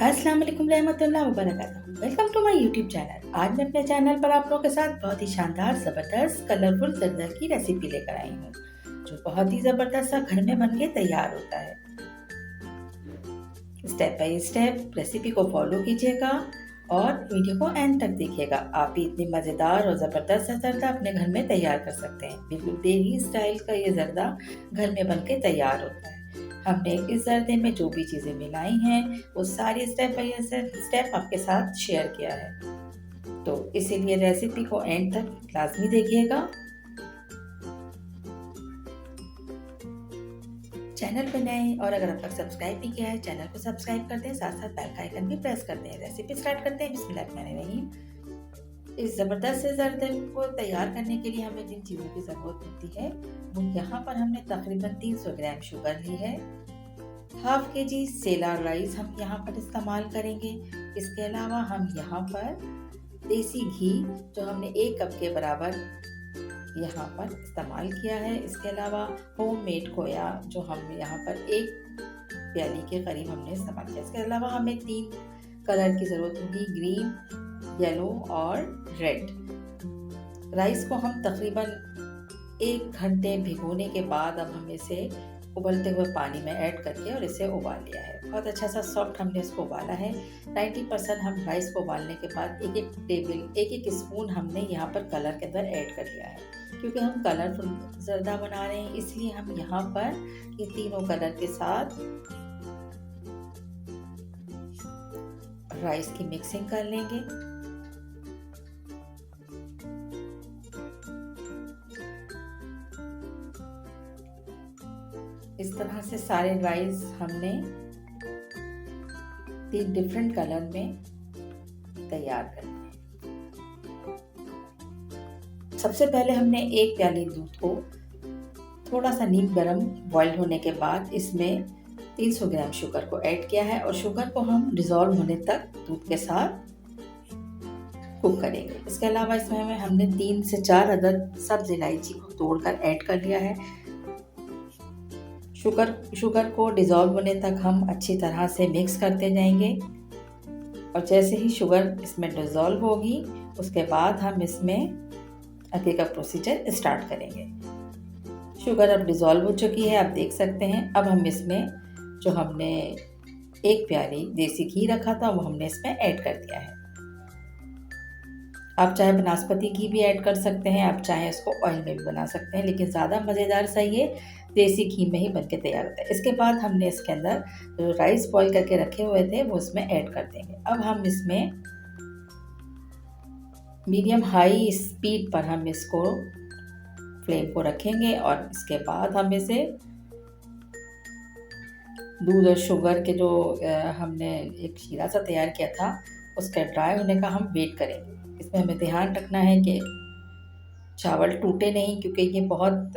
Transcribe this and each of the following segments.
अस्सलाम वालेकुम रहमतुल्लाह व बरकातहू। Welcome to my YouTube channel. आज मैं अपने चैनल पर आप लोगों के साथ बहुत ही शानदार ज़बरदस्त कलरफुल जर्दल की रेसिपी लेकर आई हूँ, जो बहुत ही ज़बरदस्त सा घर में बन के तैयार होता है। स्टेप बाय स्टेप रेसिपी को फॉलो कीजिएगा और वीडियो को एंड तक देखिएगा। आप भी इतनी मज़ेदार और ज़बरदस्त सा जर्दा अपने घर में तैयार कर सकते हैं। बिल्कुल देसी स्टाइल का ये जर्दा घर में बन के तैयार होता है। हमने इस जर्दे में जो भी चीज़ें मिलाई हैं वो सारी स्टेप बाय स्टेप आपके साथ शेयर किया है, तो इसीलिए रेसिपी को एंड तक लाजमी देखिएगा। चैनल पे नए और अगर अब तक सब्सक्राइब नहीं किया है चैनल को सब्सक्राइब कर दें, साथ साथ बेल का आइकन भी प्रेस कर दें। रेसिपी स्टार्ट करते हैं। बिस्मिल्लाहिर्रहमानिर्रहीम। इस ज़बरदस्त से जर्दे को तैयार करने के लिए हमें जिन चीज़ों की ज़रूरत होती है वो यहाँ पर हमने तकरीबन 300 ग्राम शुगर ली है, हाफ के जी सेला राइस हम यहाँ पर इस्तेमाल करेंगे। इसके अलावा हम यहाँ पर देसी घी जो हमने 1 कप के बराबर यहाँ पर इस्तेमाल किया है। इसके अलावा होममेड खोया जो हम यहाँ पर 1 प्याली के करीब हमने इस्तेमाल किया। इसके अलावा हमें 3 कलर की ज़रूरत होगी, ग्रीन, येलो और रेड। राइस को हम तकरीबन 1 घंटे भिगोने के बाद अब हम इसे उबलते हुए पानी में ऐड करके और इसे उबाल लिया है। बहुत अच्छा सा सॉफ्ट हमने इसको उबाला है। 90% हम राइस को उबालने के बाद एक एक स्पून हमने यहाँ पर कलर के अंदर ऐड कर लिया है। क्योंकि हम कलरफुल जर्दा बना रहे हैं इसलिए हम यहाँ पर ये तीनों कलर के साथ राइस की मिक्सिंग कर लेंगे। इस तरह से सारे राइस हमने 3 डिफरेंट कलर में तैयार कर लिए। सबसे पहले हमने 1 प्याली दूध को थोड़ा सा नीम गरम बॉइल्ड होने के बाद इसमें 300 ग्राम शुगर को ऐड किया है और शुगर को हम डिज़ोल्व होने तक दूध के साथ कुक करेंगे। इसके अलावा इसमें हमने 3 से 4 अदद सब्ज़ इलायची को तोड़कर ऐड कर लिया है। शुगर को डिज़ोल्व होने तक हम अच्छी तरह से मिक्स करते जाएंगे और जैसे ही शुगर इसमें डिज़ोल्व होगी उसके बाद हम इसमें आगे का प्रोसीजर स्टार्ट करेंगे। शुगर अब डिज़ोल्व हो चुकी है, आप देख सकते हैं। अब हम इसमें जो हमने 1 प्याली देसी घी रखा था वो हमने इसमें ऐड कर दिया है। आप चाहे बनास्पति घी भी ऐड कर सकते हैं, आप चाहे इसको ऑयल में भी बना सकते हैं, लेकिन ज़्यादा मज़ेदार सा ये देसी घी में ही बनके तैयार होता है। इसके बाद हमने इसके अंदर जो राइस बॉईल करके रखे हुए थे वो इसमें ऐड कर देंगे। अब हम इसमें मीडियम हाई स्पीड पर हम इसको फ्लेम को रखेंगे और इसके बाद हम इसे दूध और शुगर के जो हमने एक शीरा सा तैयार किया था उसके ड्राई होने का हम वेट करेंगे। इसमें हमें ध्यान रखना है कि चावल टूटे नहीं, क्योंकि ये बहुत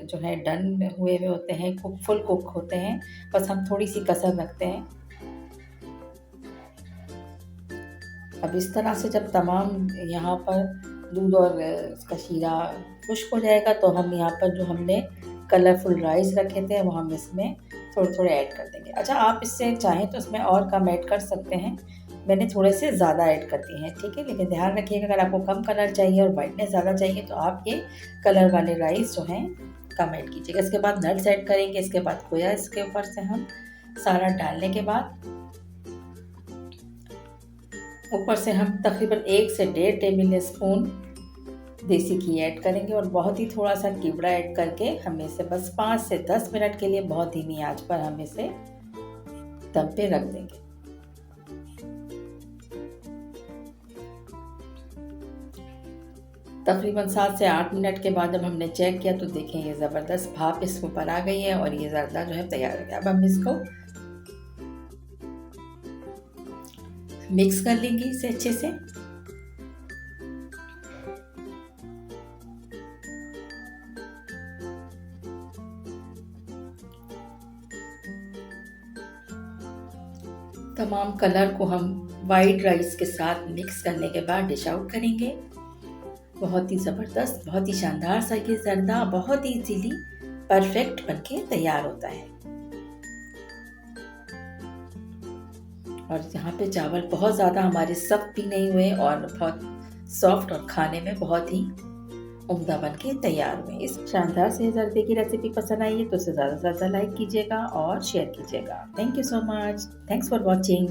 जो है डन हुए हुए होते हैं, फुल कुक होते हैं, बस हम थोड़ी सी कसर रखते हैं। अब इस तरह से जब तमाम यहाँ पर दूध और इसका शीरा खुश्क हो जाएगा तो हम यहाँ पर जो हमने कलरफुल राइस रखे थे वो हम इसमें थोड़े थोड़े ऐड कर देंगे। अच्छा, आप इससे चाहें तो इसमें और कम ऐड कर सकते हैं, मैंने थोड़े से ज़्यादा ऐड कर दिए हैं, ठीक है। लेकिन ध्यान रखिएगा अगर आपको कम कलर चाहिए और वाइटनेस ज़्यादा चाहिए तो आप ये कलर वाले राइस जो हैं कम ऐड कीजिएगा। इसके बाद नट्स ऐड करेंगे। इसके बाद खोया इसके ऊपर से हम सारा डालने के बाद ऊपर से हम तकरीबन 1 से 1.5 टेबल स्पून देसी घी ऐड करेंगे और बहुत ही थोड़ा सा कीवड़ा ऐड करके हम इसे बस 5 से 10 मिनट के लिए बहुत धीमी आंच पर हम इसे दम पे रख देंगे। तकरीबन 7 से 8 मिनट के बाद जब हमने चेक किया तो देखें ये ज़बरदस्त भाप इसके ऊपर आ गई है और ये जर्दा जो है तैयार हो गया। अब हम इसको मिक्स कर लेंगे इसे अच्छे से। तमाम कलर को हम वाइट राइस के साथ मिक्स करने के बाद डिश आउट करेंगे। बहुत ही ज़बरदस्त, बहुत ही शानदार सा ये जर्दा बहुत ही इजीली परफेक्ट बनके तैयार होता है। और यहाँ पे चावल बहुत ज़्यादा हमारे सख्त भी नहीं हुए और बहुत सॉफ्ट, और खाने में बहुत ही उम्दा बन के तैयार हुए। इस शानदार से जर्दे की रेसिपी पसंद आई है तो उसे ज़्यादा से ज़्यादा लाइक कीजिएगा और शेयर कीजिएगा। Thank you so much. Thanks for watching.